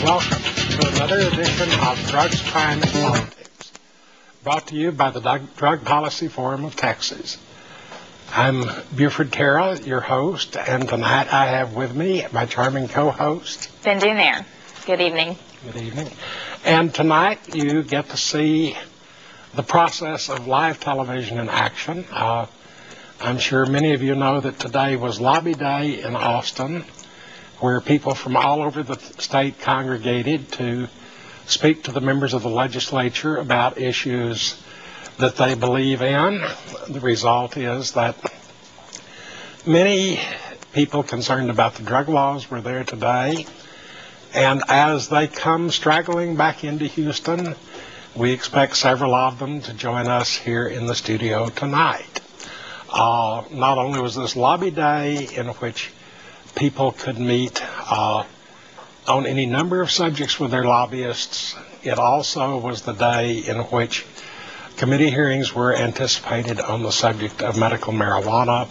Welcome to another edition of Drugs, Crime, and Politics, brought to you by the Drug Policy Forum of Texas. I'm Buford Terra, your host, and tonight I have with me my charming co-host, Cindy there. Good evening. Good evening. And tonight you get to see the process of live television in action. I'm sure many of you know that today was Lobby Day in Austin, where people from all over the state congregated to speak to the members of the legislature about issues that they believe in. The result is that many people concerned about the drug laws were there today, and as they come straggling back into Houston, we expect several of them to join us here in the studio tonight. Not only was this Lobby Day in which people could meet on any number of subjects with their lobbyists, it also was the day in which committee hearings were anticipated on the subject of medical marijuana.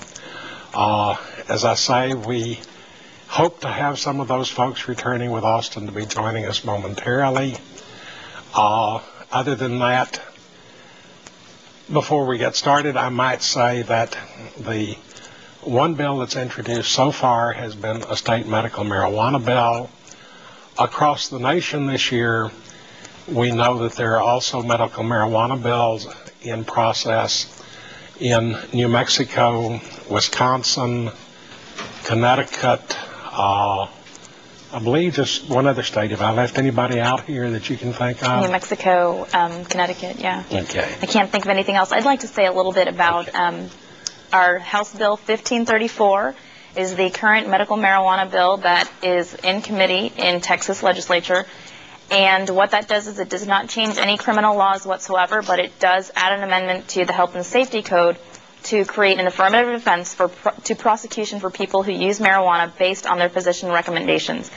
As I say, we hope to have some of those folks returning with Austin to be joining us momentarily. Other than that, before we get started, I might say that the one bill that's introduced so far has been a state medical marijuana bill. Across the nation this year, we know that there are also medical marijuana bills in process in New Mexico, Wisconsin, Connecticut, I believe just one other state. Have I left anybody out here that you can think of? New Mexico, Connecticut, yeah. Okay. I can't think of anything else. I'd like to say a little bit about our House Bill 1534 is the current medical marijuana bill that is in committee in Texas legislature. And what that does is it does not change any criminal laws whatsoever, but it does add an amendment to the Health and Safety Code to create an affirmative defense to prosecution for people who use marijuana based on their physician recommendations.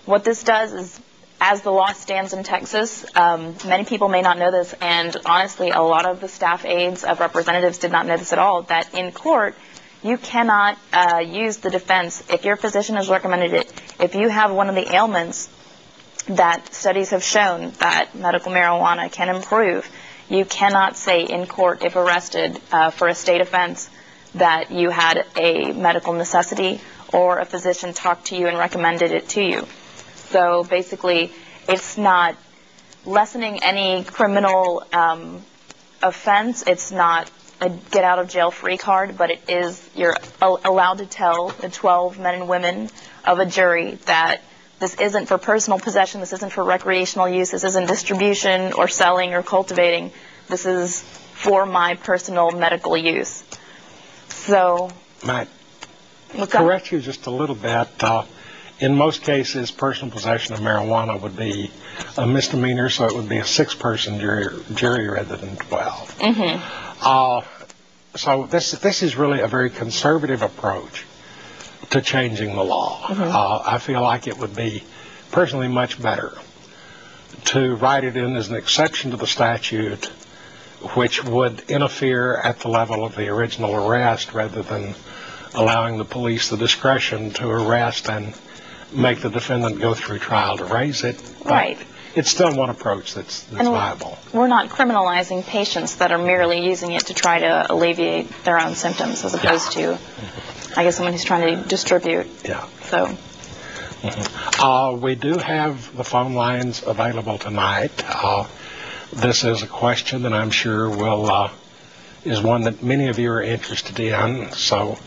What this does is, as the law stands in Texas, many people may not know this, and honestly, a lot of the staff aides of representatives did not know this at all, that in court, you cannot use the defense if your physician has recommended it. If you have one of the ailments that studies have shown that medical marijuana can improve, you cannot say in court, if arrested for a state offense, that you had a medical necessity or a physician talked to you and recommended it to you. So basically, it's not lessening any criminal offense. It's not a get-out-of-jail-free card, but it is, you're allowed to tell the 12 men and women of a jury that this isn't for personal possession, this isn't for recreational use, this isn't distribution or selling or cultivating. This is for my personal medical use. So, might correct you just a little bit. In most cases, personal possession of marijuana would be a misdemeanor, so it would be a 6-person jury rather than 12. Mm-hmm. So this is really a very conservative approach to changing the law. Mm-hmm. I feel like it would be personally much better to write it in as an exception to the statute, which would interfere at the level of the original arrest rather than allowing the police the discretion to arrest and make the defendant go through trial to raise it. But right. It's still one approach that's viable. We're not criminalizing patients that are merely using it to try to alleviate their own symptoms as opposed to, I guess, someone who's trying to distribute. Yeah. So. Mm-hmm. We do have the phone lines available tonight. This is a question that I'm sure is one that many of you are interested in. So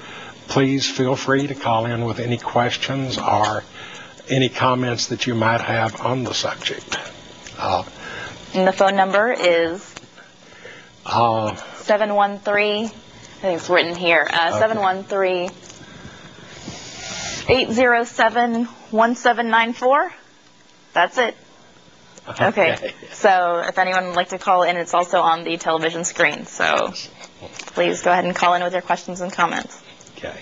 please feel free to call in with any questions or any comments that you might have on the subject. And the phone number is 713, I think it's written here, 713-807-1794. That's it. Okay. So if anyone would like to call in, it's also on the television screen. So please go ahead and call in with your questions and comments. Okay.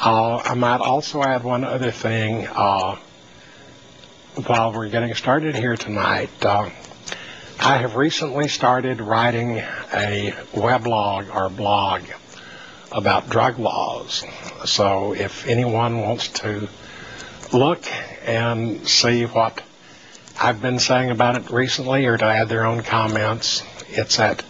I might also add one other thing while we're getting started here tonight. I have recently started writing a weblog or blog about drug laws. So if anyone wants to look and see what I've been saying about it recently, or to add their own comments, it's at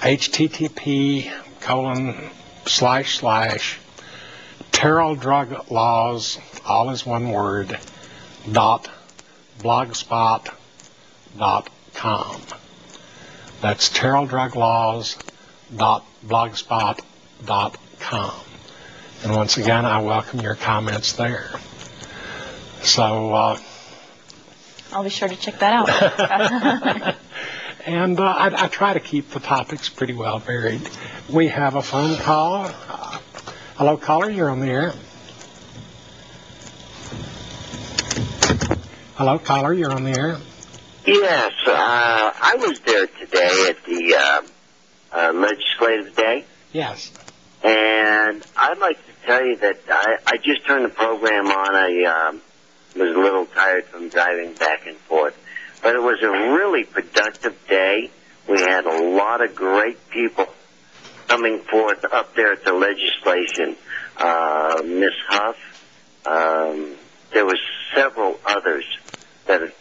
http://TerrellDrugLaws, all is one word, .blogspot.com. That's TerrellDrugLaws.blogspot.com. And once again, I welcome your comments there. So, I'll be sure to check that out. and I try to keep the topics pretty well varied. We have a phone call. Hello, caller, you're on the air. Hello, caller, you're on the air. Yes, I was there today at the legislative day. Yes. And I'd like to tell you that I just turned the program on. I was a little tired from driving back and forth. But it was a really productive day. We had a lot of great people coming forth up there at the legislation. Miss Huff, there was several others that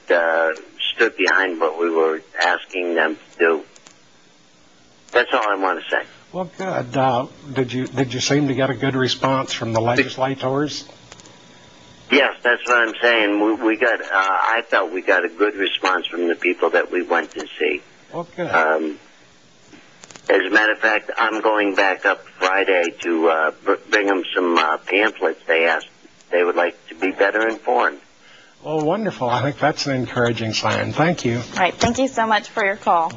stood behind what we were asking them to do. That's all I want to say. Well, good. Did you seem to get a good response from the legislators? Yes, that's what I'm saying. We got. I felt we got a good response from the people that we went to see. Well, good. As a matter of fact, I'm going back up Friday to bring them some pamphlets. They asked they would like to be better informed. Well, wonderful. I think that's an encouraging sign. Thank you. All right. Thank you so much for your call.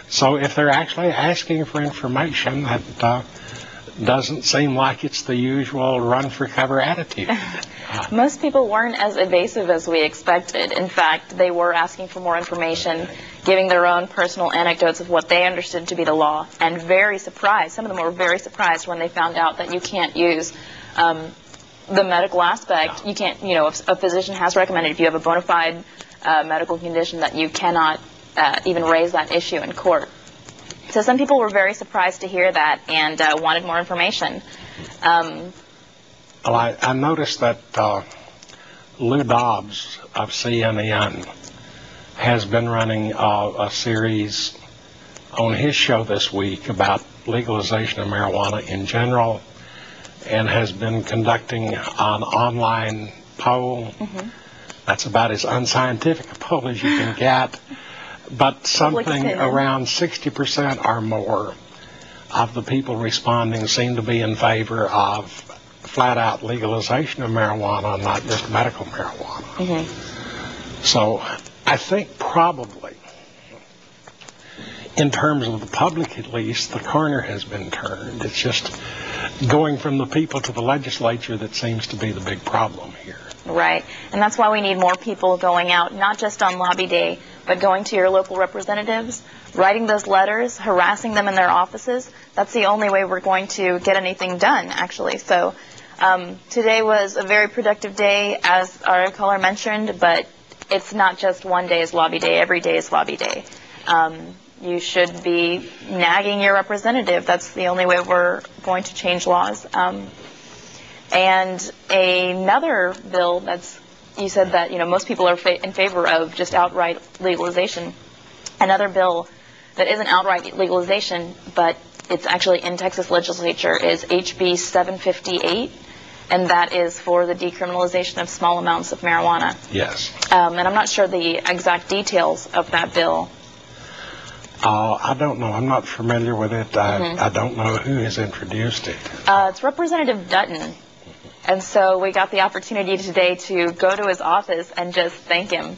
So if they're actually asking for information, that doesn't seem like it's the usual run-for-cover attitude. Most people weren't as evasive as we expected. In fact, they were asking for more information, giving their own personal anecdotes of what they understood to be the law, and very surprised. Some of them were very surprised when they found out that you can't use the medical aspect. You can't, if a physician has recommended, if you have a bona fide medical condition, that you cannot even raise that issue in court. So some people were very surprised to hear that and wanted more information. Well, I noticed that Lou Dobbs of CNN has been running a series on his show this week about legalization of marijuana in general, and has been conducting an online poll. Mm-hmm. That's about as unscientific a poll as you can get. But something around 60% or more of the people responding seem to be in favor of flat-out legalization of marijuana, not just medical marijuana. Mm-hmm. So I think probably, in terms of the public at least, the corner has been turned. It's just going from the people to the legislature that seems to be the big problem here. Right. And that's why we need more people going out, not just on lobby day, but going to your local representatives, writing those letters, harassing them in their offices. That's the only way we're going to get anything done, actually. So today was a very productive day, as our caller mentioned, but it's not just one day is lobby day. Every day is lobby day. You should be nagging your representative. That's the only way we're going to change laws. And another bill that's, you said that, most people are in favor of just outright legalization. Another bill that isn't outright legalization, but it's actually in Texas legislature, is HB 758, and that is for the decriminalization of small amounts of marijuana. Yes. And I'm not sure the exact details of that bill. I don't know. I'm not familiar with it. I don't know who has introduced it. It's Representative Dutton. And so we got the opportunity today to go to his office and just thank him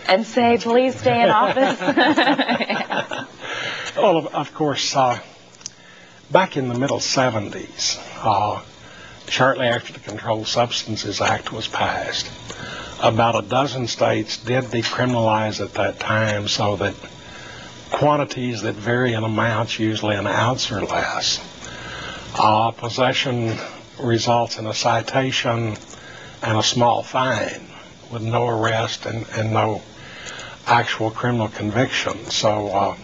and say, please stay in office. Yeah. Well, of course, back in the middle 70s, shortly after the Controlled Substances Act was passed, about a dozen states did decriminalize at that time, so that quantities that vary in amounts, usually an ounce or less, possession results in a citation and a small fine with no arrest and no actual criminal conviction. So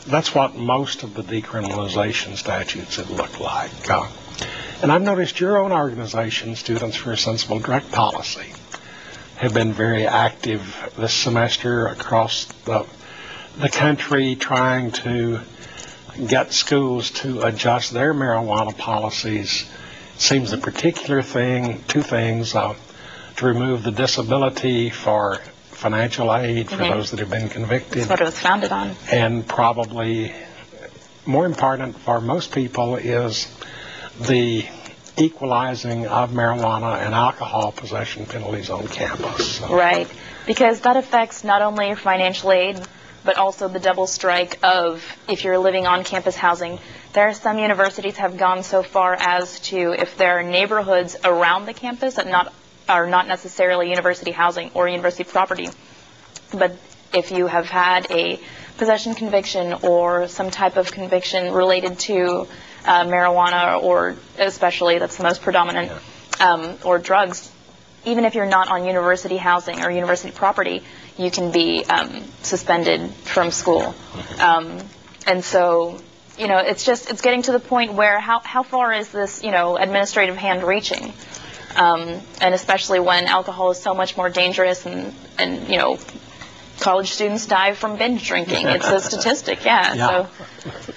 that's what most of the decriminalization statutes had looked like. And I've noticed your own organization, Students for a Sensible Drug Policy, have been very active this semester across the country trying to get schools to adjust their marijuana policies. It seems the particular thing, two things, to remove the disability for financial aid for those that have been convicted. That's what it was founded on. And probably more important for most people is the equalizing of marijuana and alcohol possession penalties on campus. So. Right, because that affects not only your financial aid, but also the double strike of if you're living on campus housing. There are some universities have gone so far as to, if there are neighborhoods around the campus that are not necessarily university housing or university property, but if you have had a possession conviction or some type of conviction related to marijuana, or especially that's the most predominant, or drugs, even if you're not on university housing or university property, you can be suspended from school. And so, it's getting to the point where how far is this, administrative hand reaching? And especially when alcohol is so much more dangerous and college students die from binge drinking. It's a statistic, so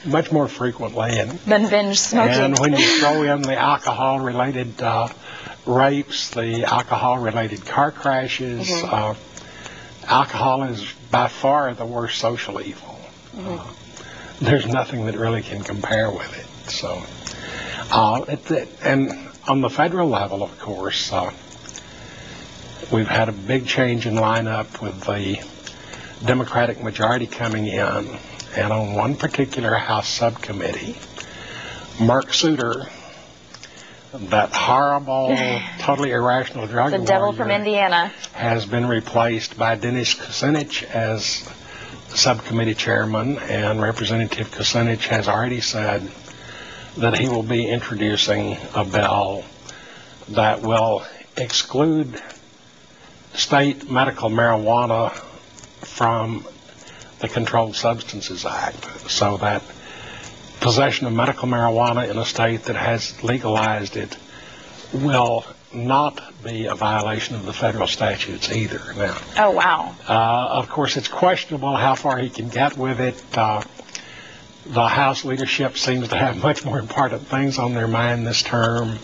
much more frequently. Than binge smoking. And when you throw in the alcohol-related rapes, the alcohol-related car crashes, alcohol is by far the worst social evil. There's nothing that really can compare with it. So, and on the federal level, of course, we've had a big change in lineup with the Democratic majority coming in, and on one particular House subcommittee, Mark Souter, that horrible, totally irrational drug the devil from Indiana, has been replaced by Dennis Kucinich as subcommittee chairman, and Representative Kucinich has already said that he will be introducing a bill that will exclude state medical marijuana from the Controlled Substances Act, so that possession of medical marijuana in a state that has legalized it will not be a violation of the federal statutes either. Now, oh wow! Of course, it's questionable how far he can get with it. The House leadership seems to have much more important things on their mind this term,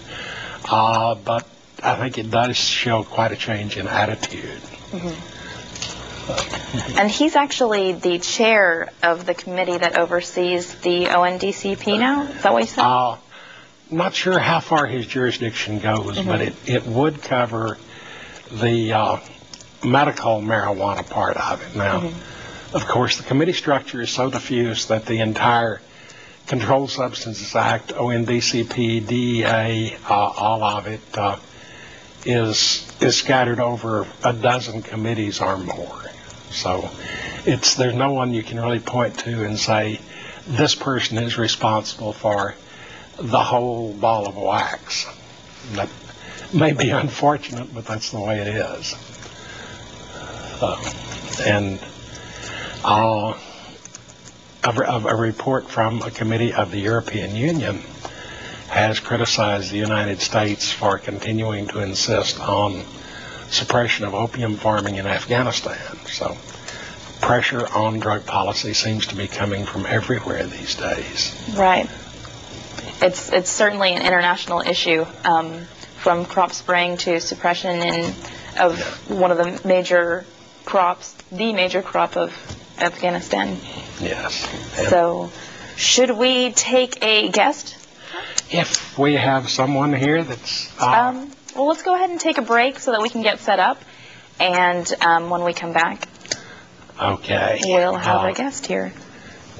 but I think it does show quite a change in attitude. And he's actually the chair of the committee that oversees the ONDCP now? Is that what you said? Not sure how far his jurisdiction goes, but it would cover the medical marijuana part of it. Now, of course, the committee structure is so diffuse that the entire Controlled Substances Act, ONDCP, DEA, all of it is scattered over a dozen committees or more. So there's no one you can really point to and say, this person is responsible for the whole ball of wax. That may be unfortunate, but that's the way it is. And a report from a committee of the European Union has criticized the United States for continuing to insist on suppression of opium farming in Afghanistan. So pressure on drug policy seems to be coming from everywhere these days. Right. It's certainly an international issue, from crop spraying to suppression of one of the major crops, the major crop of Afghanistan. Yes. So should we take a guest? If we have someone here that's... well, let's go ahead and take a break so that we can get set up. And when we come back, okay, we'll have a guest here.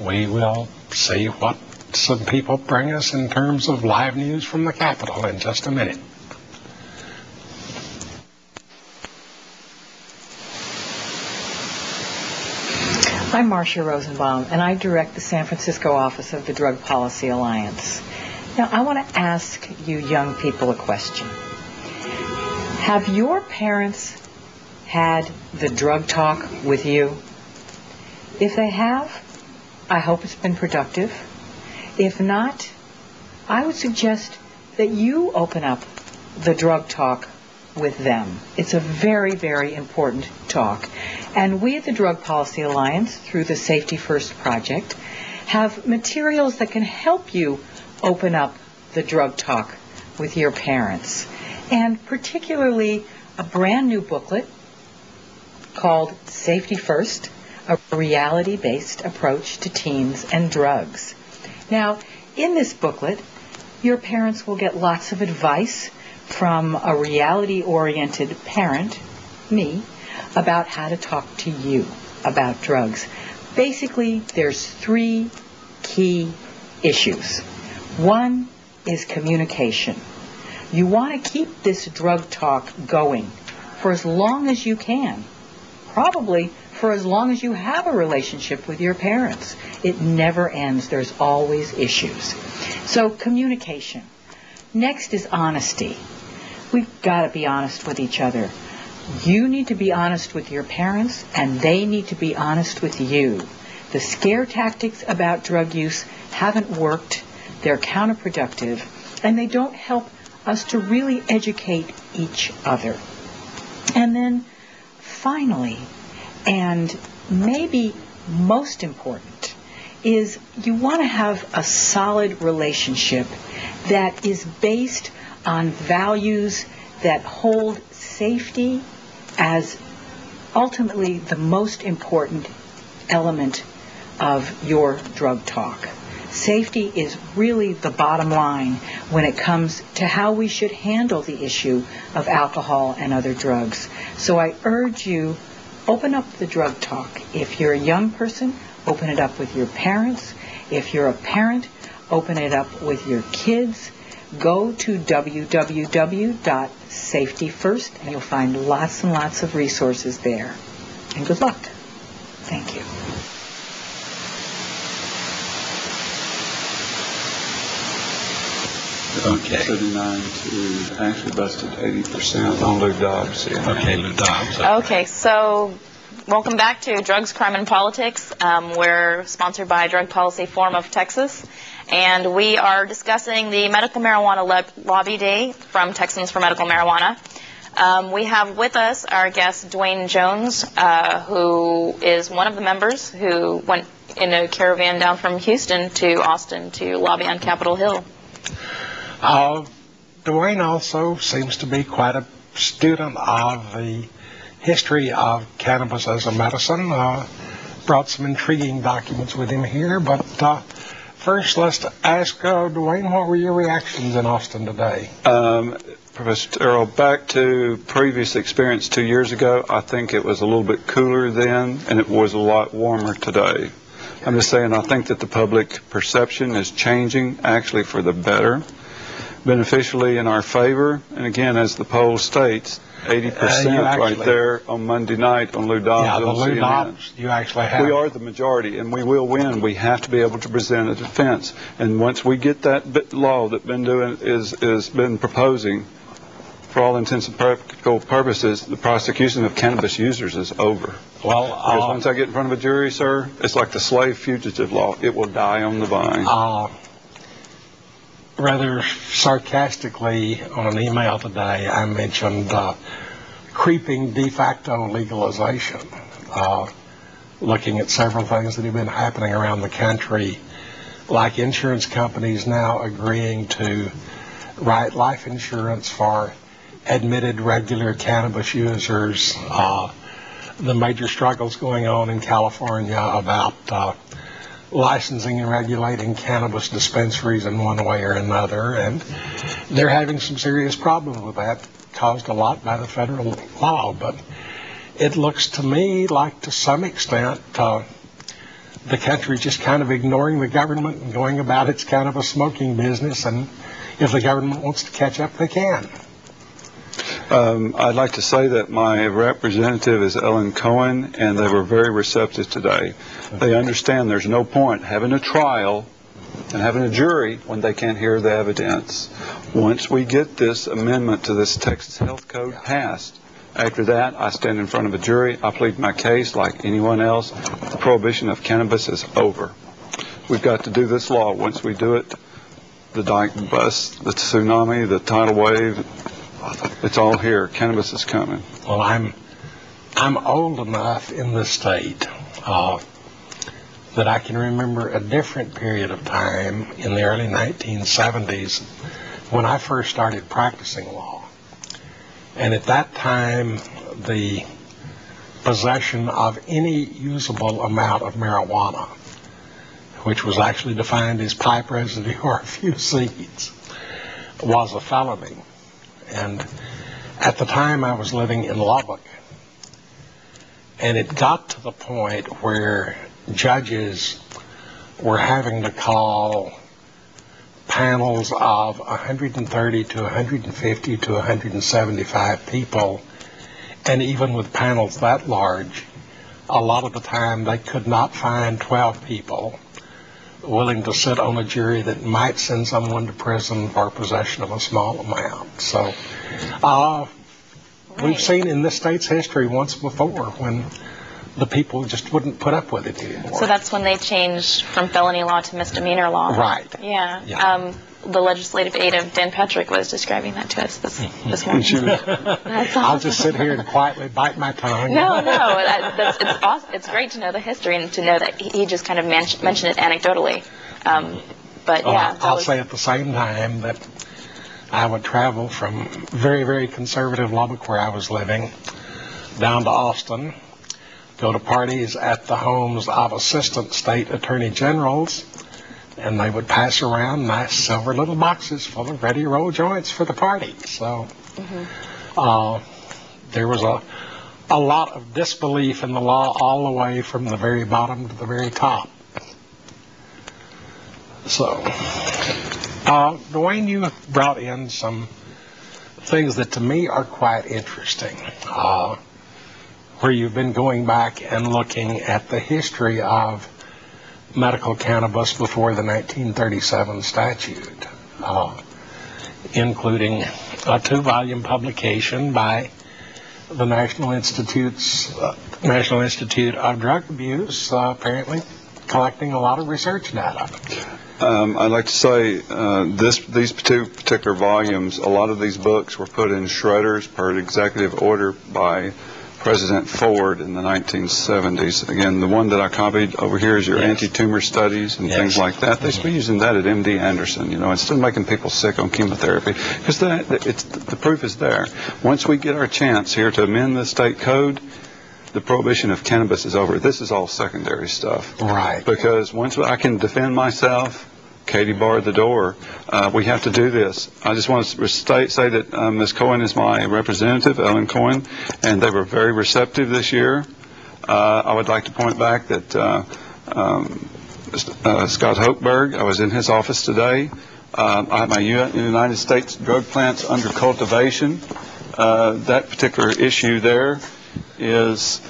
We will see what some people bring us in terms of live news from the Capitol in just a minute. I'm Marcia Rosenbaum, and I direct the San Francisco office of the Drug Policy Alliance. Now, I want to ask you young people a question. Have your parents had the drug talk with you? If they have, I hope it's been productive. If not, I would suggest that you open up the drug talk with them. It's a very, very important talk. And we at the Drug Policy Alliance, through the Safety First Project, have materials that can help you open up the drug talk with your parents. And particularly a brand new booklet called Safety First, a reality-based approach to teens and drugs. Now, in this booklet, your parents will get lots of advice from a reality-oriented parent, me, about how to talk to you about drugs. Basically, there's 3 key issues. One is communication. You want to keep this drug talk going for as long as you can, probably for as long as you have a relationship with your parents. It never ends. There's always issues. So communication. Next is honesty. We've got to be honest with each other. You need to be honest with your parents, and they need to be honest with you. The scare tactics about drug use haven't worked. They're counterproductive, and they don't help us to really educate each other. And then finally, and maybe most important, is you want to have a solid relationship that is based on values that hold safety as ultimately the most important element of your drug talk. Safety is really the bottom line when it comes to how we should handle the issue of alcohol and other drugs. So I urge you, open up the drug talk. If you're a young person, open it up with your parents. If you're a parent, open it up with your kids. Go to www.safetyfirst, and you'll find lots and lots of resources there. And good luck. Thank you. Okay. 39 to actually busted 80% on Lou Dobbs. Yeah. Okay, Lou Dobbs. Okay, so welcome back to Drugs, Crime, and Politics. We're sponsored by Drug Policy Forum of Texas, and we are discussing the Medical Marijuana Lobby Day from Texans for Medical Marijuana. We have with us our guest, Dwayne Jones, who is one of the members who went in a caravan down from Houston to Austin to lobby on Capitol Hill. Dwayne also seems to be quite a student of the history of cannabis as a medicine. Brought some intriguing documents with him here, but first let's ask Dwayne, what were your reactions in Austin today? Professor Terrell, back to previous experience 2 years ago, I think it was a little bit cooler then, and it was a lot warmer today. I'm just saying, I think that the public perception is changing, actually for the better, beneficially in our favor. And again, as the poll states, 80% right there on Monday night on Lou Dobbs. Yeah, the Lou Dobbs, you actually have. We are the majority, and we will win. We have to be able to present a defense. And once we get that law that's been doing is been proposing, for all intents and practical purposes, the prosecution of cannabis users is over. Well, because once I get in front of a jury, sir, it's like the slave fugitive law. It will die on the vine. Rather sarcastically on an email today, I mentioned creeping de facto legalization, looking at several things that have been happening around the country, like insurance companies now agreeing to write life insurance for admitted regular cannabis users, the major struggles going on in California about licensing and regulating cannabis dispensaries in one way or another, and they're having some serious problems with that, caused a lot by the federal law. But it looks to me like, to some extent, the country's just kind of ignoring the government and going about its cannabis smoking business, and if the government wants to catch up, they can. I'd like to say that my representative is Ellen Cohen, and they were very receptive today. They understand there's no point having a trial and having a jury when they can't hear the evidence. Once we get this amendment to this Texas Health Code passed, after that, I stand in front of a jury, I plead my case like anyone else. The prohibition of cannabis is over. We've got to do this law. Once we do it, the dike bust, the tsunami, the tidal wave. It's all here. Cannabis is coming. Well, I'm old enough in the state that I can remember a different period of time in the early 1970s when I first started practicing law. And at that time, the possession of any usable amount of marijuana, which was actually defined as pipe residue or a few seeds, was a felony. And at the time I was living in Lubbock, and it got to the point where judges were having to call panels of 130 to 150 to 175 people, and even with panels that large, a lot of the time they could not find 12 people willing to sit on a jury that might send someone to prison for possession of a small amount. So we've seen in this state's history once before when the people just wouldn't put up with it anymore. So that's when they changed from felony law to misdemeanor law. Right. Yeah. The legislative aide of Dan Patrick was describing that to us this morning. That's I'll awesome. just sit here and quietly bite my tongue. No, it's awesome. It's great to know the history and to know that he just kind of mentioned it anecdotally. But yeah, I'll say at the same time that I would travel from very, very conservative Lubbock, where I was living, down to Austin, go to parties at the homes of assistant state attorney generals, and they would pass around nice silver little boxes full of ready roll joints for the party. So there was a lot of disbelief in the law all the way from the very bottom to the very top. So, Dwayne, you brought in some things that to me are quite interesting, where you've been going back and looking at the history of medical cannabis before the 1937 statute, including a 2-volume publication by the National Institute of Drug Abuse, apparently collecting a lot of research data. I'd like to say these two particular volumes, a lot of these books were put in shredders per executive order by President Ford in the 1970s. Again, the one that I copied over here is your anti-tumor studies and things like that. They should be using that at MD Anderson, instead of making people sick on chemotherapy, because the proof is there. Once we get our chance here to amend the state code, the prohibition of cannabis is over. This is all secondary stuff. Right. Because once I can defend myself, Katie barred the door. We have to do this. I just want to say that Ms. Cohen is my representative, Ellen Cohen, and they were very receptive this year. I would like to point back that Scott Hochberg, I was in his office today. I have my United States drug plants under cultivation. That particular issue there is...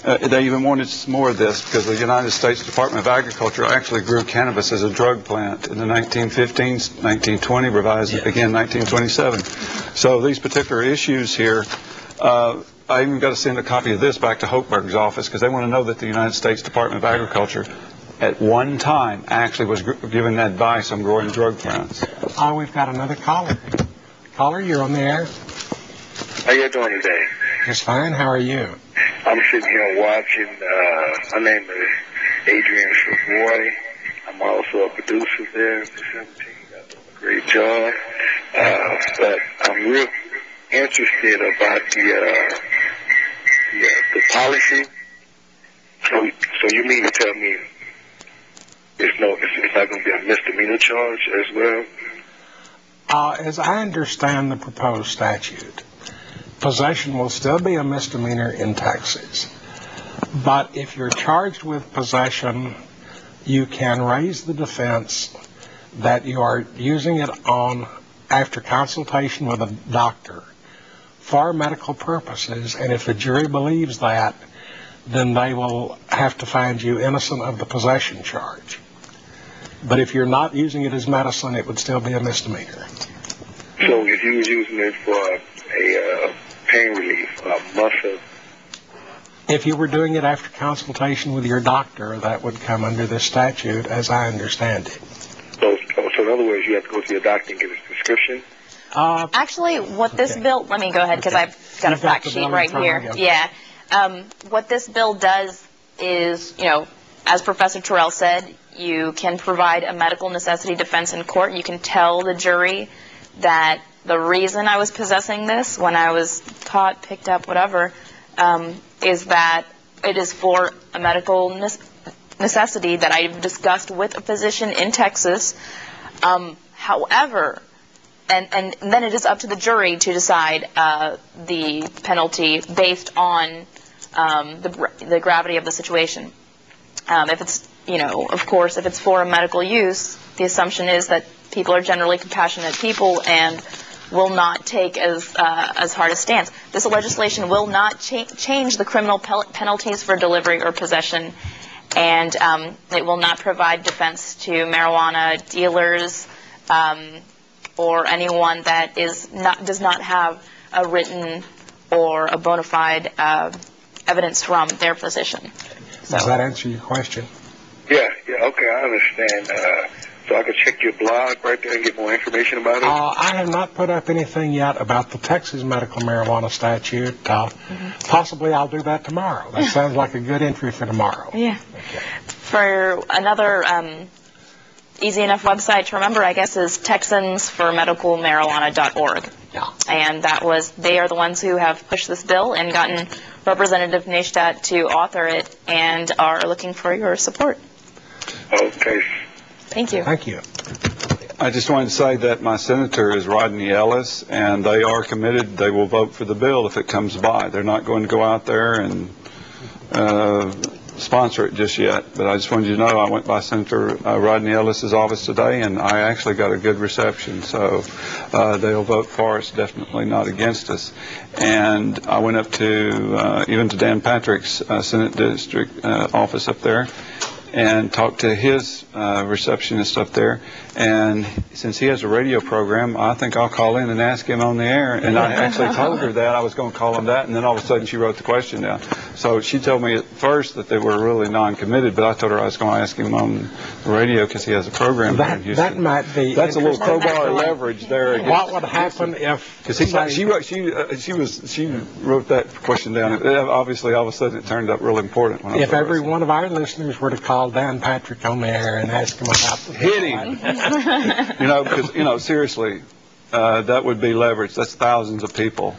they even wanted more of this because the United States Department of Agriculture actually grew cannabis as a drug plant in the 1915s, 1920, revised again 1927. So these particular issues here, I even got to send a copy of this back to Hochberg's office because they want to know that the United States Department of Agriculture at one time actually was giving advice on growing drug plants. Oh, we've got another caller. Caller, you're on the air. How you doing today? Just fine. How are you? I'm sitting here watching. My name is Adrian Savoy. I'm also a producer there for 17. I do a great job. But I'm real interested about the policy. So you mean to tell me it's not going to be a misdemeanor charge as well? As I understand the proposed statute, possession will still be a misdemeanor in Texas. But if you're charged with possession, you can raise the defense that you are using it after consultation with a doctor for medical purposes, and if the jury believes that, then they will have to find you innocent of the possession charge. But if you're not using it as medicine, it would still be a misdemeanor. So if you was using it for a pain relief, muscle. If you were doing it after consultation with your doctor, that would come under this statute, as I understand it. So other words, you have to go to your doctor and get a prescription? Actually, what this bill, let me go ahead because I've got a fact sheet right here. Yeah. What this bill does is, you know, as Professor Terrell said, you can provide a medical necessity defense in court. You can tell the jury that the reason I was possessing this when I was caught, picked up, whatever, is that it is for a medical necessity that I've discussed with a physician in Texas. However, and then it is up to the jury to decide the penalty based on the gravity of the situation. If it's, you know, of course, if it's for a medical use, the assumption is that people are generally compassionate people and will not take as hard a stance. This legislation will not change the criminal penalties for delivery or possession, and it will not provide defense to marijuana dealers or anyone that does not have a written or a bona fide evidence from their physician. So. Does that answer your question? Yeah, okay, I understand. So I can check your blog right there and get more information about it? I have not put up anything yet about the Texas medical marijuana statute. Possibly I'll do that tomorrow. That sounds like a good entry for tomorrow. Yeah. Okay. For another easy enough website to remember, I guess, is texansformedicalmarijuana.org. Yeah. And they are the ones who have pushed this bill and gotten Representative Neistat to author it and are looking for your support. Okay. Thank you. Thank you. I just wanted to say that my senator is Rodney Ellis, and they are committed. They will vote for the bill if it comes by. They're not going to go out there and sponsor it just yet. But I just wanted you to know I went by Senator Rodney Ellis's office today, and I actually got a good reception. So they'll vote for us, definitely not against us. And I went up to even to Dan Patrick's Senate District office up there and talked to his receptionist up there. And since he has a radio program, I think I'll call in and ask him on the air. And I actually told her that I was going to call him that, and then all of a sudden she wrote the question down. So she told me at first that they were really non-committed, but I told her I was going to ask him on the radio because he has a program in Houston. That might be. That's a little crowbar leverage there. What would happen if? Because she wrote that question down. Obviously, all of a sudden it turned up real important. If every one of our listeners were to call Dan Patrick on the air and ask him about the hit him. Because seriously, that would be leverage. That's thousands of people,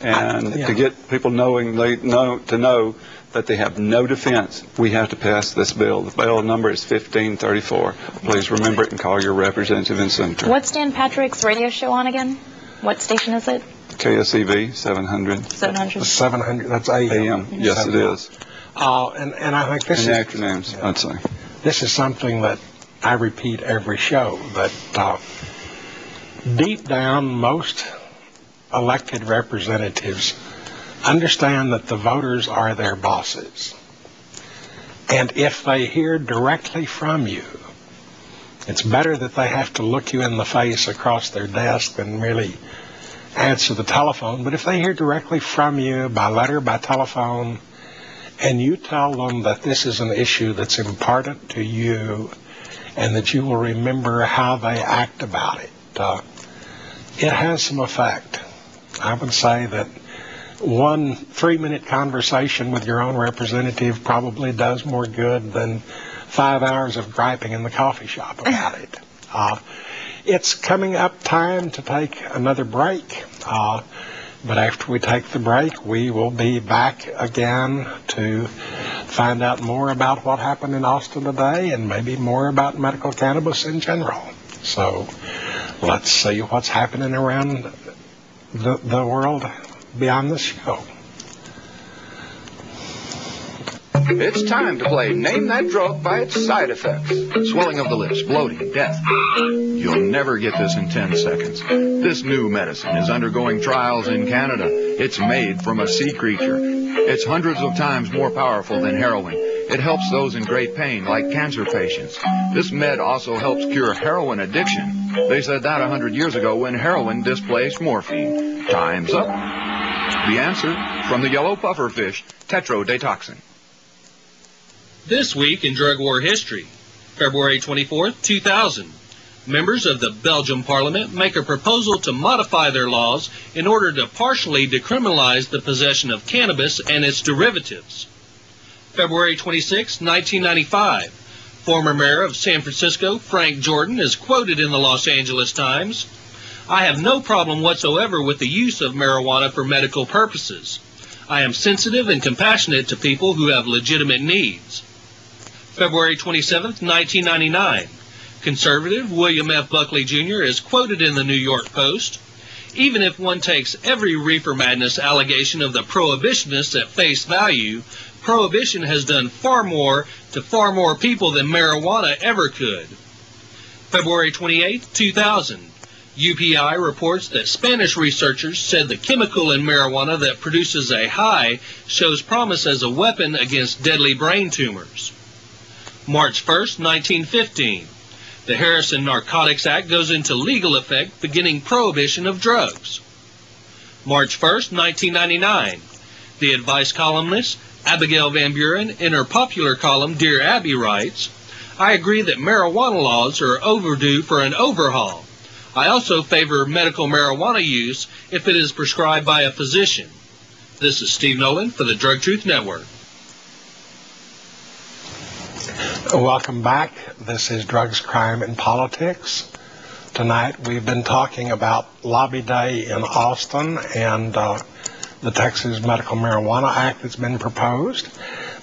and to get people to know that they have no defense, we have to pass this bill. The bill number is 1534. Please remember it and call your representative and senator. What's Dan Patrick's radio show on again? What station is it? KSEV 700. 700. 700. That's AM. Yes, it is. And I think this is acronyms. I'd say this is something that I repeat every show, that deep down most elected representatives understand that the voters are their bosses. And if they hear directly from you, it's better that they have to look you in the face across their desk than really answer the telephone. But if they hear directly from you by letter, by telephone, and you tell them that this is an issue that's important to you and that you will remember how they act about it, it has some effect. I would say that 1 3-minute conversation with your own representative probably does more good than 5 hours of griping in the coffee shop about it. It's coming up time to take another break. But after we take the break, we will be back again to find out more about what happened in Austin today and maybe more about medical cannabis in general. So let's see what's happening around the world beyond the show. It's time to play Name That Drug by its side effects. Swelling of the lips, bloating, death. You'll never get this in 10 seconds. This new medicine is undergoing trials in Canada. It's made from a sea creature. It's hundreds of times more powerful than heroin. It helps those in great pain, like cancer patients. This med also helps cure heroin addiction. They said that 100 years ago when heroin displaced morphine. Time's up. The answer, from the yellow pufferfish, tetrodetoxin. This week in drug war history, February 24th, 2000. Members of the Belgian Parliament make a proposal to modify their laws in order to partially decriminalize the possession of cannabis and its derivatives. February 26, 1995. Former mayor of San Francisco, Frank Jordan, is quoted in the Los Angeles Times, "I have no problem whatsoever with the use of marijuana for medical purposes. I am sensitive and compassionate to people who have legitimate needs." February 27, 1999. Conservative William F. Buckley Jr. is quoted in the New York Post, "Even if one takes every reefer madness allegation of the prohibitionists at face value, prohibition has done far more to far more people than marijuana ever could." February 28, 2000. UPI reports that Spanish researchers said the chemical in marijuana that produces a high shows promise as a weapon against deadly brain tumors. March 1st, 1915. The Harrison Narcotics Act goes into legal effect, beginning prohibition of drugs. March 1st, 1999. The advice columnist Abigail Van Buren, in her popular column Dear Abby, writes, "I agree that marijuana laws are overdue for an overhaul. I also favor medical marijuana use if it is prescribed by a physician." This is Steve Nolan for the Drug Truth Network. Welcome back. This is Drugs, Crime, and Politics. Tonight we've been talking about Lobby Day in Austin and the Texas Medical Marijuana Act that's been proposed.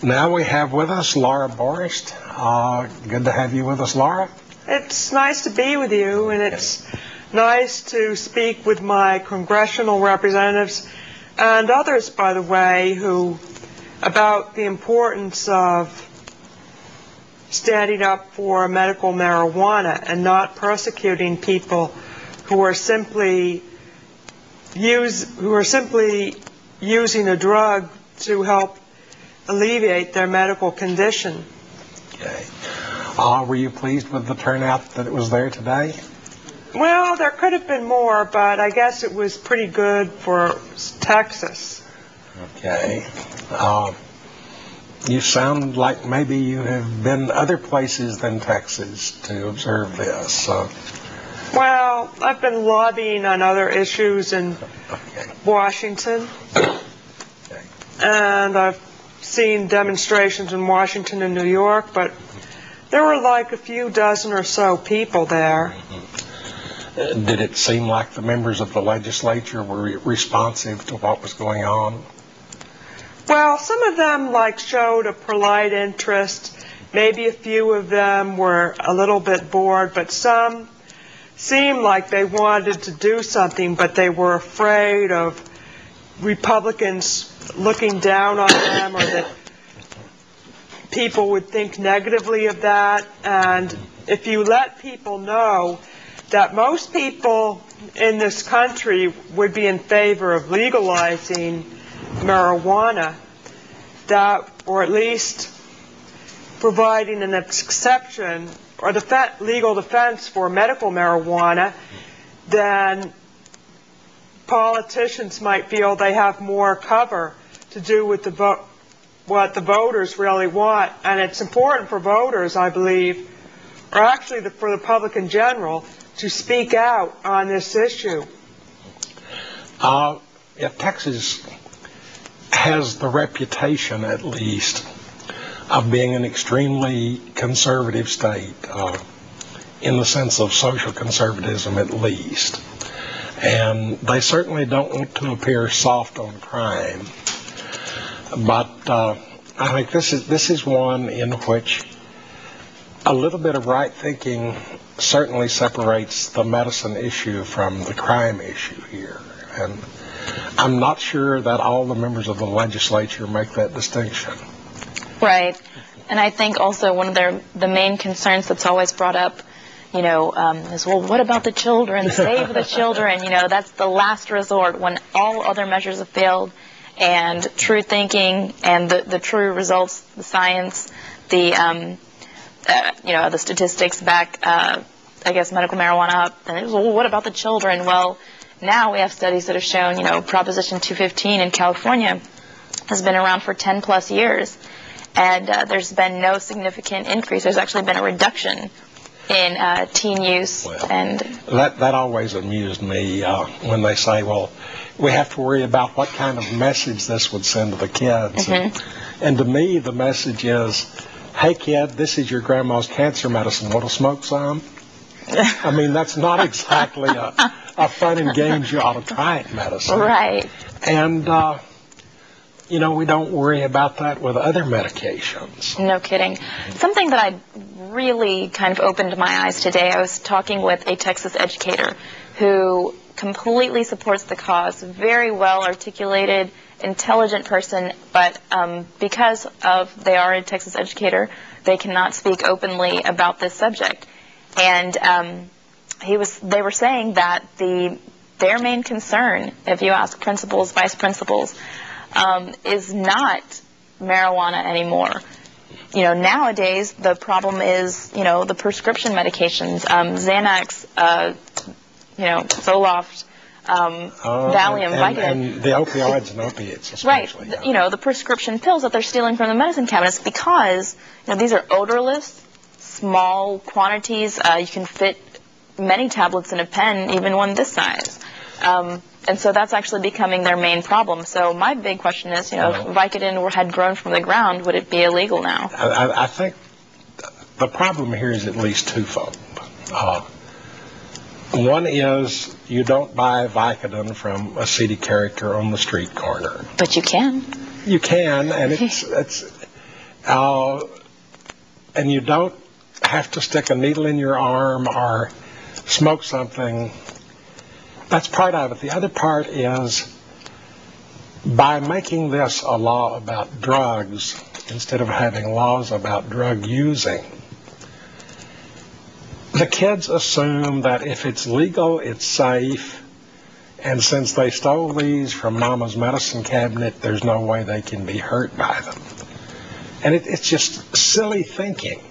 Now we have with us Laura Borst. Good to have you with us, Laura. It's nice to be with you, and it's nice to speak with my congressional representatives and others, by the way, who about the importance of standing up for medical marijuana and not persecuting people who are simply using a drug to help alleviate their medical condition. Okay. Were you pleased with the turnout that it was there today? Well, there could have been more, but I guess it was pretty good for Texas. Okay. You sound like maybe you have been other places than Texas to observe this. Well, I've been lobbying on other issues in Washington, and I've seen demonstrations in Washington and New York, but there were like a few dozen or so people there. Did it seem like the members of the legislature were responsive to what was going on? Well, some of them showed a polite interest. Maybe a few of them were a little bit bored, but some seemed like they wanted to do something, but they were afraid of Republicans looking down on them, or that people would think negatively of that. And if you let people know that most people in this country would be in favor of legalizing marijuana, that, or at least providing an exception or legal defense for medical marijuana, then politicians might feel they have more cover to do with what the voters really want. And it's important for voters, I believe, or actually for the public in general, to speak out on this issue. If Texas has the reputation, at least, of being an extremely conservative state, in the sense of social conservatism at least. And they certainly don't want to appear soft on crime. But I think this is one in which a little bit of right thinking certainly separates the medicine issue from the crime issue here. And I'm not sure that all the members of the legislature make that distinction. Right. And I think also one of the main concerns that's always brought up, is, well, what about the children? Save the children. That's the last resort when all other measures have failed, and true thinking and the true results, the science, the statistics back, medical marijuana up. And it was, well, what about the children? Well, now we have studies that have shown, Proposition 215 in California has been around for 10 plus years, and there's been no significant increase. There's actually been a reduction in teen use. Well, and that always amused me when they say, well, we have to worry about what kind of message this would send to the kids. And to me, the message is, hey, kid, this is your grandma's cancer medicine. Want to smoke some? I mean, that's not exactly a fun and games you ought to try it medicine. Right. And, you know, we don't worry about that with other medications. No kidding. Something that I really kind of opened my eyes today, I was talking with a Texas educator who completely supports the cause, very well articulated, intelligent person, but because of they are a Texas educator, they cannot speak openly about this subject. And they were saying that their main concern, if you ask principals, vice principals, is not marijuana anymore. You know, nowadays the problem is, you know, the prescription medications, Xanax, you know, Zoloft, Valium, Vicodin. And the opioids and opiates especially. Right. You know, the prescription pills that they're stealing from the medicine cabinets because, you know, these are odorless, small quantities. You can fit many tablets in a pen, even one this size. And so that's actually becoming their main problem. So my big question is, you know, if Vicodin had grown from the ground, would it be illegal now? I think the problem here is at least twofold. One is you don't buy Vicodin from a seedy character on the street corner. But you can. You can, and and you don't have to stick a needle in your arm or smoke something. That's part of it. The other part is by making this a law about drugs instead of having laws about drug using, the kids assume that if it's legal, it's safe, and since they stole these from Mama's medicine cabinet, there's no way they can be hurt by them. And it's just silly thinking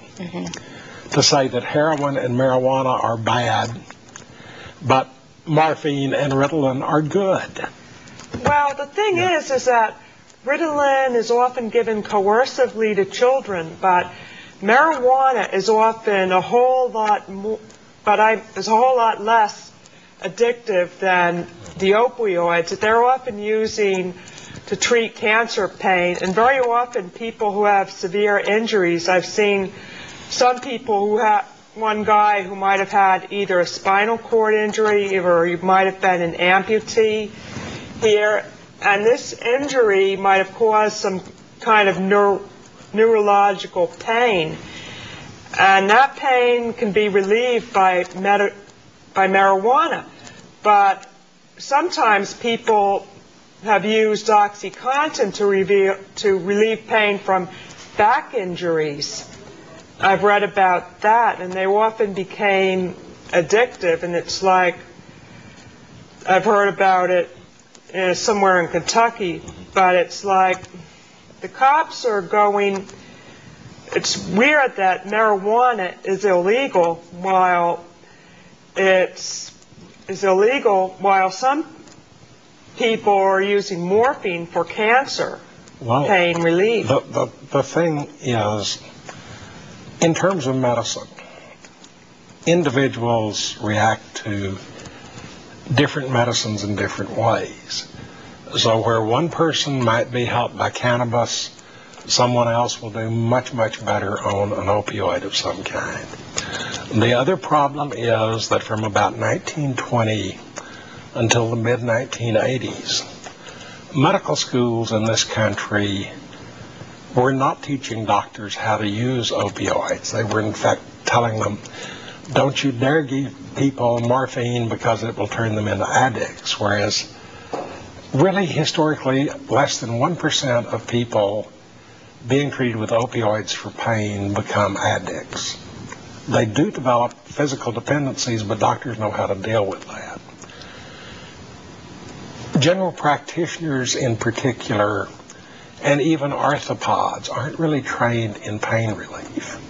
to say that heroin and marijuana are bad, but morphine and Ritalin are good. Well, the thing is that Ritalin is often given coercively to children, but marijuana is often a whole lot more, is a whole lot less addictive than the opioids that they're often using to treat cancer pain. And very often people who have severe injuries, I've seen some people who have, one guy who might have had either a spinal cord injury or he might have been an amputee here, and this injury might have caused some kind of neurological pain, and that pain can be relieved by marijuana. But sometimes people have used OxyContin to relieve pain from back injuries. I've read about that, and they often became addictive, and it's like, I've heard about it somewhere in Kentucky, but it's like the cops are going, it's weird that marijuana is illegal while some people are using morphine for cancer pain relief. The thing is, in terms of medicine, individuals react to different medicines in different ways. So where one person might be helped by cannabis, someone else will do much, much better on an opioid of some kind. The other problem is that from about 1920 until the mid-1980s, medical schools in this country were not teaching doctors how to use opioids. They were, in fact, telling them, don't you dare give people morphine because it will turn them into addicts. Whereas, really, historically, less than 1% of people being treated with opioids for pain become addicts. They do develop physical dependencies, but doctors know how to deal with that. General practitioners in particular, and even orthopods, aren't really trained in pain relief.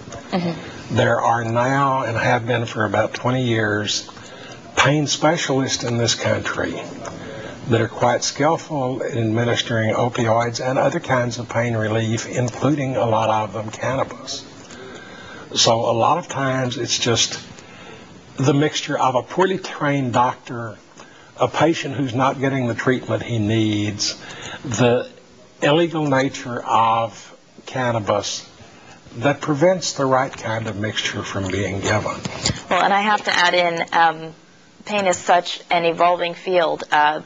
There are now, and have been for about 20 years, pain specialists in this country that are quite skillful in administering opioids and other kinds of pain relief, including a lot of them cannabis. So a lot of times it's just the mixture of a poorly trained doctor, a patient who's not getting the treatment he needs, the illegal nature of cannabis that prevents the right kind of mixture from being given. Well, and I have to add in, pain is such an evolving field.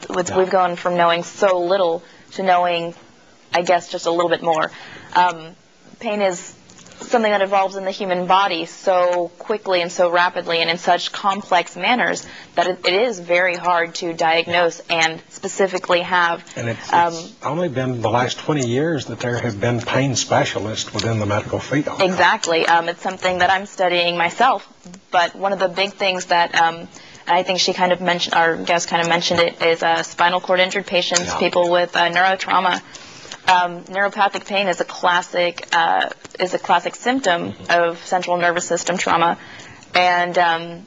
We've gone from knowing so little to knowing, I guess, just a little bit more. Pain is something that evolves in the human body so quickly and so rapidly and in such complex manners that it is very hard to diagnose and specifically have. And it's only been the last 20 years that there have been pain specialists within the medical field. Exactly. It's something that I'm studying myself. But one of the big things that I think she kind of mentioned, our guest kind of mentioned it, is spinal cord injured patients, people with neurotrauma. Neuropathic pain is a classic symptom of central nervous system trauma, and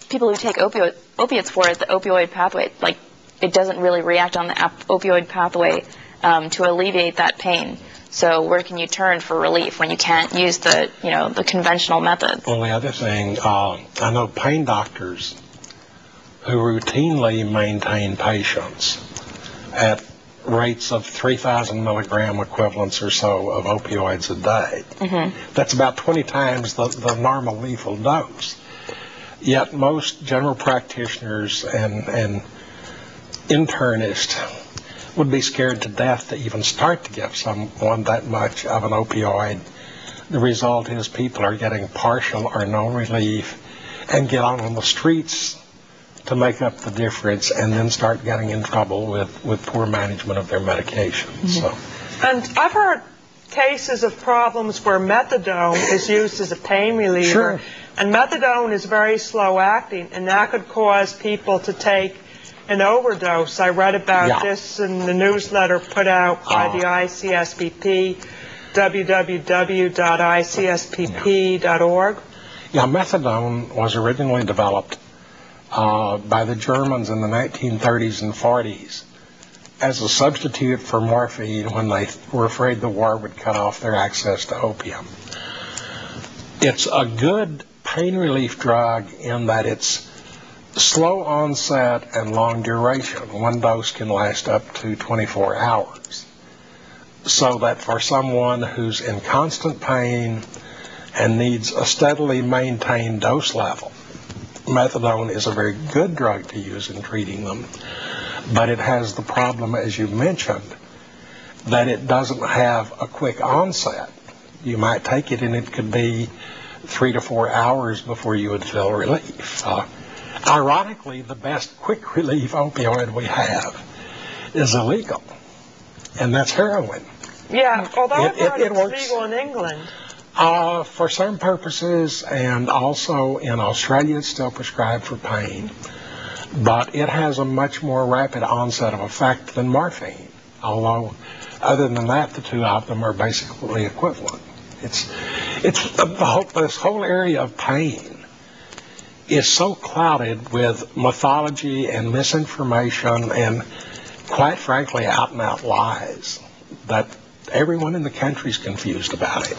people who take opiates for it, the opioid pathway, like, it doesn't really react on the opioid pathway to alleviate that pain. So where can you turn for relief when you can't use the conventional methods? Well, the other thing, I know pain doctors who routinely maintain patients at rates of 3,000 milligram equivalents or so of opioids a day. Mm-hmm. That's about 20 times the normal lethal dose. Yet most general practitioners and internists would be scared to death to even start to give someone that much of an opioid. The result is people are getting partial or no relief and get out on the streets to make up the difference, and then start getting in trouble with poor management of their medication. Mm-hmm. So, and I've heard cases of problems where methadone is used as a pain reliever. Sure. And methadone is very slow acting, and that could cause people to take an overdose. I read about this in the newsletter put out by the ICSPP, www.icspp.org. Yeah, methadone was originally developed by the Germans in the 1930s and 40s as a substitute for morphine when they were afraid the war would cut off their access to opium. It's a good pain relief drug in that it's slow onset and long duration. One dose can last up to 24 hours. So that for someone who's in constant pain and needs a steadily maintained dose level, methadone is a very good drug to use in treating them, but it has the problem, as you mentioned, that it doesn't have a quick onset. You might take it and it could be 3 to 4 hours before you would feel relief. Ironically, the best quick relief opioid we have is illegal, and that's heroin. Yeah, although I've heard it it's works legal in England. For some purposes, and also in Australia it's still prescribed for pain, but it has a much more rapid onset of effect than morphine, although other than that the two of them are basically equivalent. This whole area of pain is so clouded with mythology and misinformation and, quite frankly, out and out lies that everyone in the country is confused about it.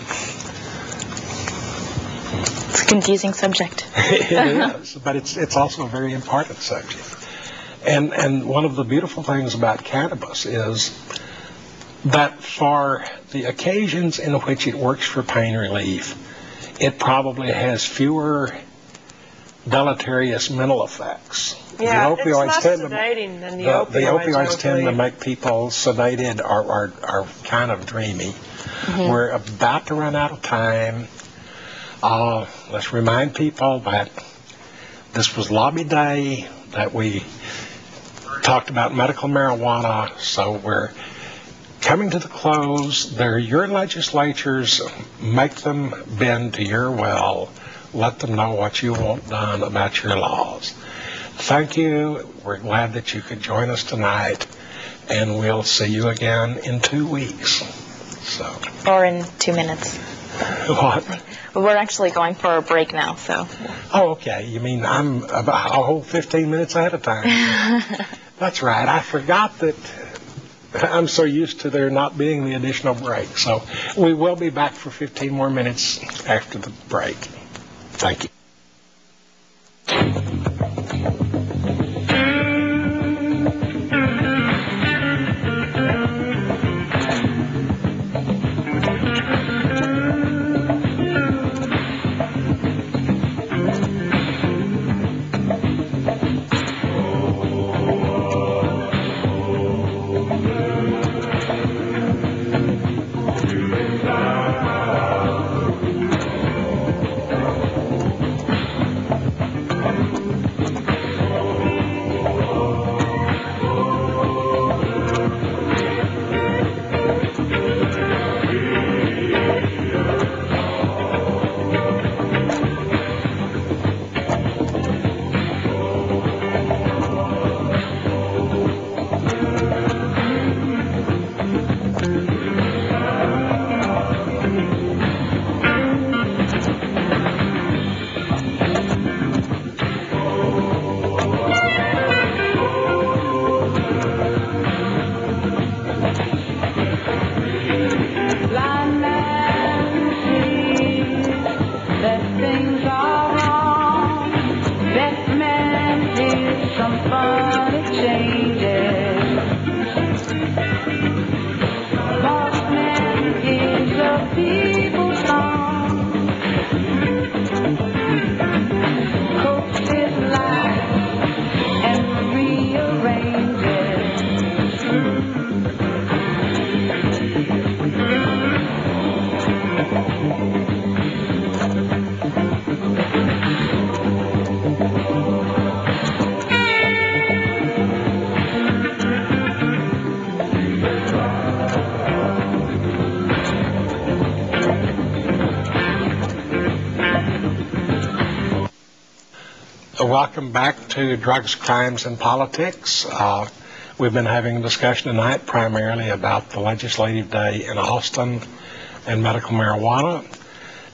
It's a confusing subject. It is, but it's also a very important subject. And one of the beautiful things about cannabis is that for the occasions in which it works for pain relief, it probably has fewer deleterious mental effects. Yeah, the opioids it's less sedating than the opioids. The opioids tend to make people sedated or kind of dreamy. Mm-hmm. We're about to run out of time. Let's remind people that this was Lobby Day, that we talked about medical marijuana, so we're coming to the close. They're your legislatures. Make them bend to your will. Let them know what you want done about your laws. Thank you. We're glad that you could join us tonight, and we'll see you again in 2 weeks. Or in 2 minutes. What? We're actually going for a break now, so. Oh, okay. You mean I'm about a whole 15 minutes ahead of time? That's right. I forgot that I'm so used to there not being the additional break. So we will be back for 15 more minutes after the break. Thank you. Welcome back to Drugs, Crimes, and Politics. We've been having a discussion tonight primarily about the legislative day in Austin and medical marijuana.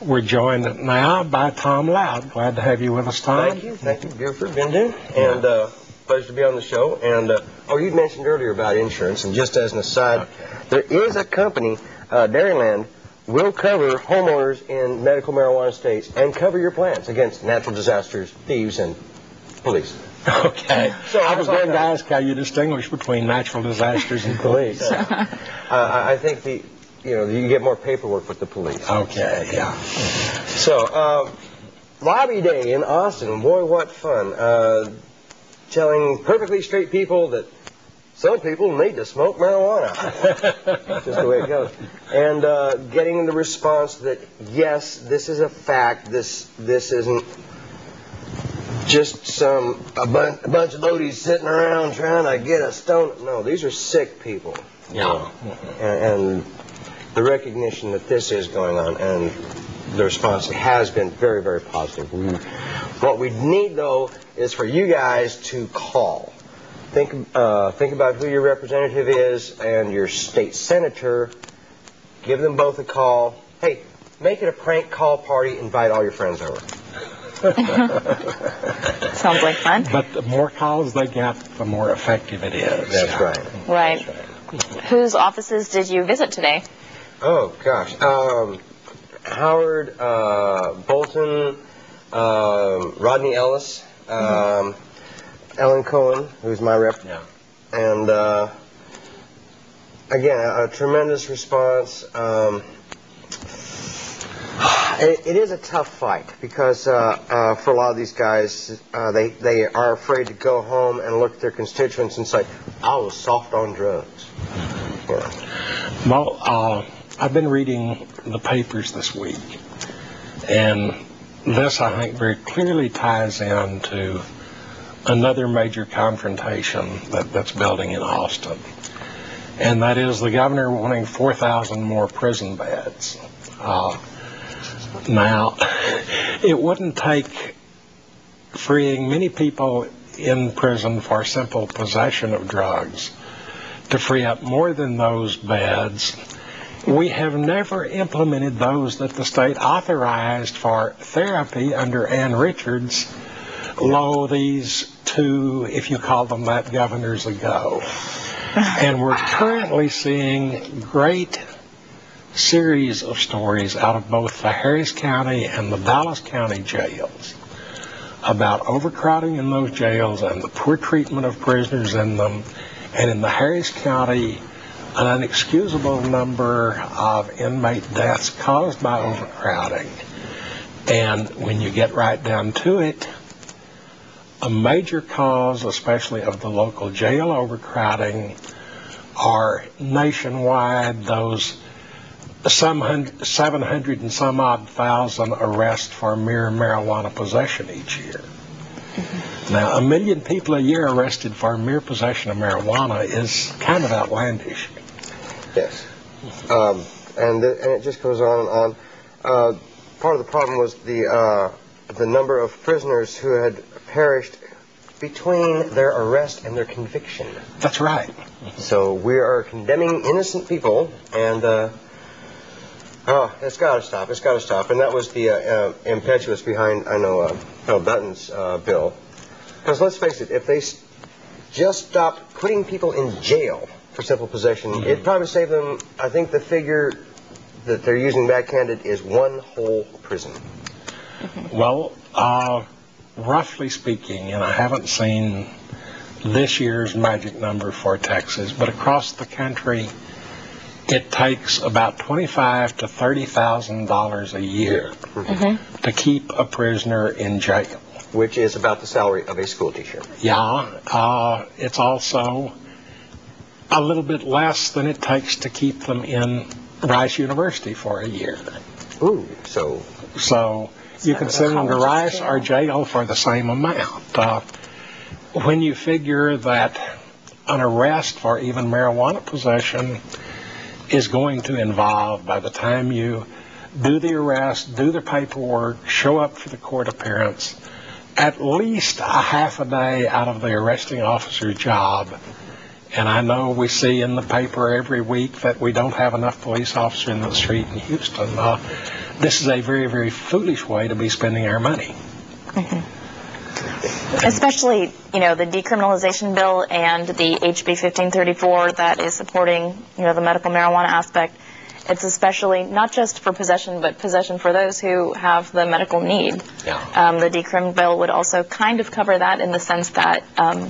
We're joined now by Tom Loud. Glad to have you with us, Tom. Thank you, Buford, Bindu, and pleasure to be on the show. And you mentioned earlier about insurance, and just as an aside, there is a company, Dairyland, will cover homeowners in medical marijuana states and cover your plans against natural disasters, thieves, and police. Okay. So I was going to ask how you distinguish between natural disasters and police. I think you get more paperwork with the police. Okay, yeah. So, lobby day in Austin, boy, what fun. Telling perfectly straight people that some people need to smoke marijuana. Just the way it goes. And getting the response that, yes, this is a fact. This isn't just a bunch of loadies sitting around trying to get a stone. No, these are sick people. Yeah. And the recognition that this is going on, and the response has been very, very positive. What we need, though, is for you guys to call. Think about who your representative is and your state senator. Give them both a call. Hey, make it a prank call party. Invite all your friends over. Sounds like fun. But the more calls they get, the more effective it is. That's right. Right. Whose offices did you visit today? Oh, gosh. Howard, Bolton, Rodney Ellis, Ellen Cohen, who's my rep. Yeah. And, again, a tremendous response. It is a tough fight because for a lot of these guys, they are afraid to go home and look at their constituents and say, I was soft on drugs. Yeah. Well, I've been reading the papers this week, and this, I think, very clearly ties into another major confrontation that's building in Austin, and that is the governor wanting 4,000 more prison beds. Now, it wouldn't take freeing many people in prison for simple possession of drugs to free up more than those beds. We have never implemented those that the state authorized for therapy under Ann Richards, lo, these 2, if you call them that, governors ago. And we're currently seeing great series of stories out of both the Harris County and the Dallas County jails about overcrowding in those jails and the poor treatment of prisoners in them. And in the Harris County, an inexcusable number of inmate deaths caused by overcrowding. And when you get right down to it, a major cause, especially of the local jail overcrowding, are nationwide those 700 and some odd thousand arrests for mere marijuana possession each year. Now, 1 million people a year arrested for mere possession of marijuana is kind of outlandish. Yes. And it just goes on and on. Part of the problem was the number of prisoners who had perished between their arrest and their conviction. That's right. So we are condemning innocent people, and it's got to stop. It's got to stop. And that was the impetus behind, Harold Dutton's bill. Because let's face it, if they just stopped putting people in jail for simple possession, it'd probably save them. I think the figure that they're using backhanded is one whole prison. Well, roughly speaking, and I haven't seen this year's magic number for Texas, but across the country, it takes about $25,000 to $30,000 a year to keep a prisoner in jail. Which is about the salary of a school teacher. Yeah, it's also a little bit less than it takes to keep them in Rice University for a year. Ooh, so you can send them to Rice or jail for the same amount. When you figure that an arrest for even marijuana possession is going to involve, by the time you do the arrest, do the paperwork, show up for the court appearance, at least a half a day out of the arresting officer's job. And I know we see in the paper every week that we don't have enough police officers in the street in Houston. This is a very, very foolish way to be spending our money. Especially, the decriminalization bill and the HB 1534 that is supporting, the medical marijuana aspect. It's especially not just for possession, but possession for those who have the medical need. Yeah. The decrim bill would also kind of cover that in the sense that, a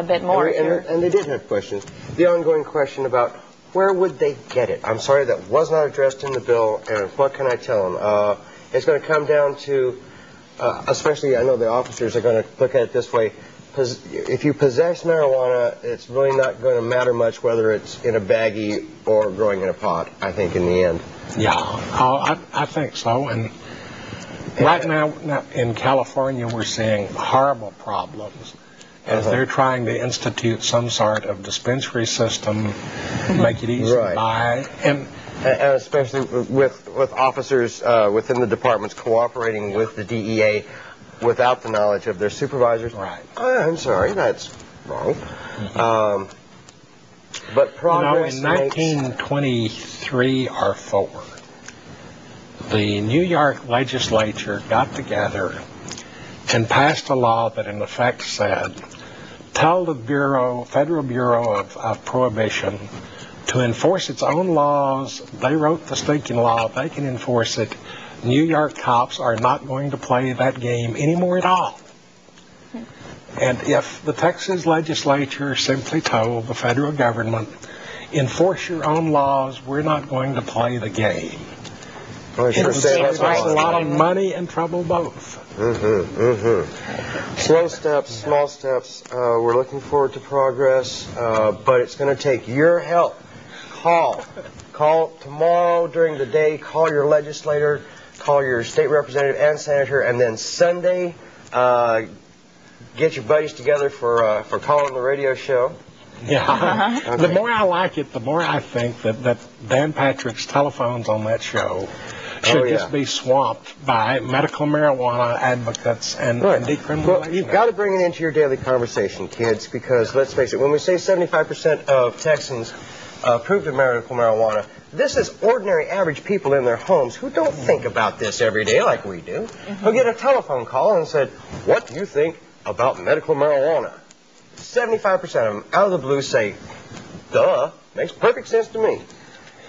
bit more. And they did have questions. The ongoing question about where would they get it? I'm sorry, that was not addressed in the bill, and what can I tell them? It's going to come down to, especially I know the officers are going to look at it this way, if you possess marijuana, it's really not going to matter much whether it's in a baggie or growing in a pot, I think, in the end. Yeah, I think so. And right now in California, we're seeing horrible problems as they're trying to institute some sort of dispensary system, make it easy to buy. And especially with officers within the departments cooperating with the DEA without the knowledge of their supervisors. Right. I'm sorry, that's wrong. But progress in 1923 or 4, the New York legislature got together and passed a law that in effect said, tell the Federal Bureau of Prohibition to enforce its own laws. They wrote the stinking law. They can enforce it. New York cops are not going to play that game anymore at all. And if the Texas legislature simply told the federal government, enforce your own laws, we're not going to play the game, it would save us a lot of money and trouble both. Slow steps, small steps. We're looking forward to progress, but it's going to take your help. Call tomorrow during the day. Call your legislator. Call your state representative and senator, and then Sunday, get your buddies together for calling the radio show. Yeah. Okay. The more I like it, the more I think that Dan Patrick's telephones on that show should just be swamped by medical marijuana advocates and decriminalization. Well, you've got to bring it into your daily conversation, kids, because let's face it, when we say 75% of Texans approved of medical marijuana, this is ordinary, average people in their homes who don't think about this every day like we do, who get a telephone call and said, what do you think about medical marijuana? 75% of them, out of the blue, say, duh, makes perfect sense to me.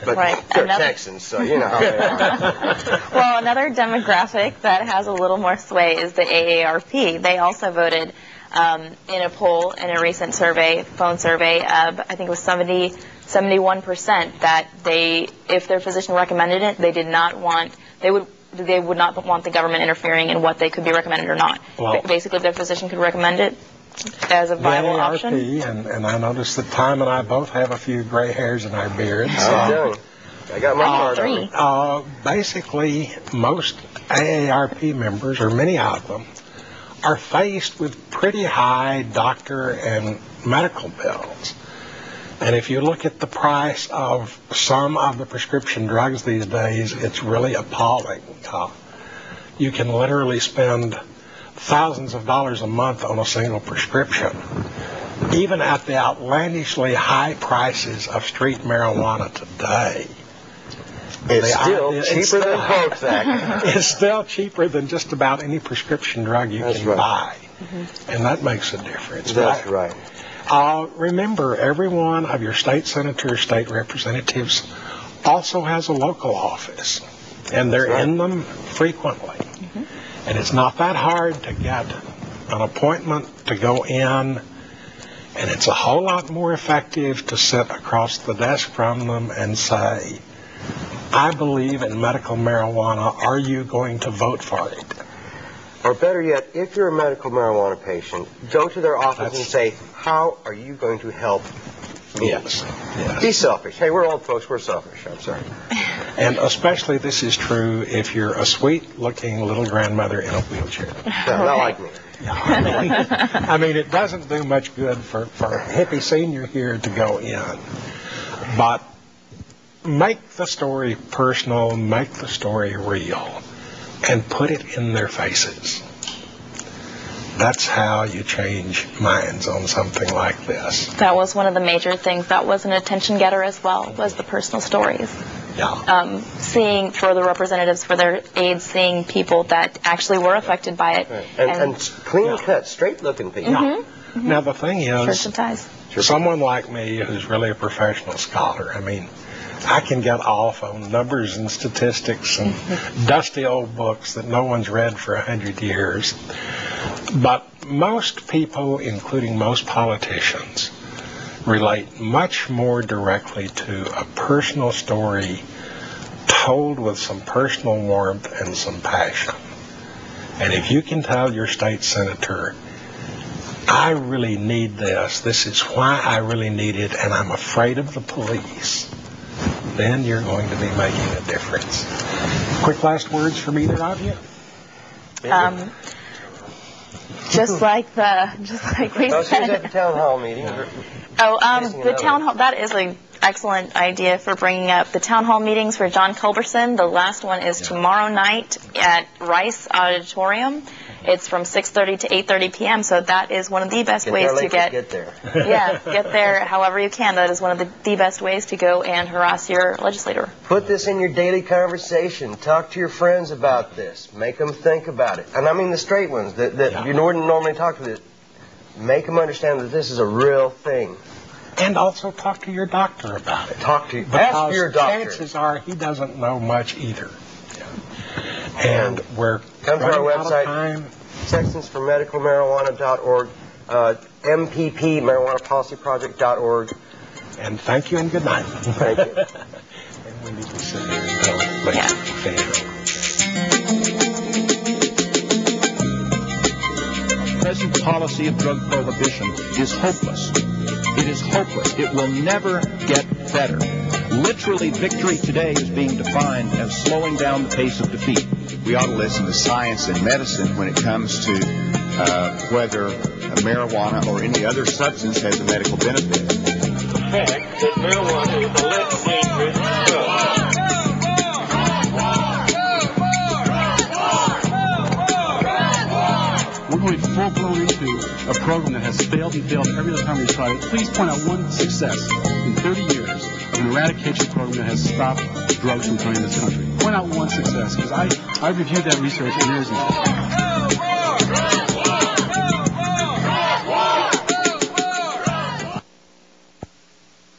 But Right. they're Texans, so you know how they are. Well, another demographic that has a little more sway is the AARP. They also voted in a poll in a recent survey, phone survey, I think it was 71% that if their physician recommended it, they would not want the government interfering in what they could be recommended or not. Well, basically, if their physician could recommend it as a viable option. And I noticed that Tom and I both have a few gray hairs in our beards. I got my card on me. Basically, most AARP members, or many of them, are faced with pretty high doctor and medical bills. And if you look at the price of some of the prescription drugs these days, it's really appalling. You can literally spend thousands of dollars a month on a single prescription. Even at the outlandishly high prices of street marijuana today, it's still cheaper than Prozac. It's still cheaper than just about any prescription drug you can buy. And that makes a difference. That's right. Remember, every one of your state senators, state representatives also has a local office. And they're in them frequently. And it's not that hard to get an appointment to go in, and it's a whole lot more effective to sit across the desk from them and say, I believe in medical marijuana. Are you going to vote for it? Or better yet, if you're a medical marijuana patient, go to their office and say, how are you going to help me? Yes. Be selfish. Hey, we're old folks. We're selfish. I'm sorry. And especially this is true if you're a sweet-looking little grandmother in a wheelchair. No, not like me. I mean, it doesn't do much good for a hippie senior here to go in. But make the story personal, make the story real, and put it in their faces. That's how you change minds on something like this. That was one of the major things. That was an attention getter as well, was the personal stories. Yeah. Seeing for the representatives for their aides, seeing people that actually were affected by it. Right. And clean-cut, straight-looking people. Now, the thing is, Shirts and ties. Someone like me who's really a professional scholar, I mean, I can get off on numbers and statistics and dusty old books that no one's read for 100 years. But most people, including most politicians, relate much more directly to a personal story told with some personal warmth and some passion. And if you can tell your state senator, I really need this, this is why I really need it, and I'm afraid of the police, then you're going to be making a difference. Quick last words from either of you? Just like we She's said. at the town hall meeting. The town hall, that is an excellent idea for bringing up the town hall meetings for John Culberson. The last one is tomorrow night at Rice Auditorium. It's from 6:30 to 8:30 p.m., so that is one of the best ways to get there. get there however you can. That is one of the best ways to go and harass your legislator. Put this in your daily conversation. Talk to your friends about this. Make them think about it. And I mean the straight ones that you wouldn't normally talk to. Make them understand that this is a real thing. And also talk to your doctor about it. Ask your doctor. Chances are he doesn't know much either. And we're come to our website, time. TexansForMedicalMarijuana.org, MPPMarijuanaPolicyProject.org. And thank you and good night. Thank you. And we need to sit there and make it fair. The present policy of drug prohibition is hopeless. It is hopeless. It will never get better. Literally, victory today is being defined as slowing down the pace of defeat. We ought to listen to science and medicine when it comes to whether marijuana or any other substance has a medical benefit. The fact that marijuana is a less dangerous drug. We're going full-blown into a program that has failed and failed every other time we've tried it. Please point out one success in 30 years of an eradication program that has stopped drugs from coming in this country. Point out one success, because I reviewed that research and there isn't.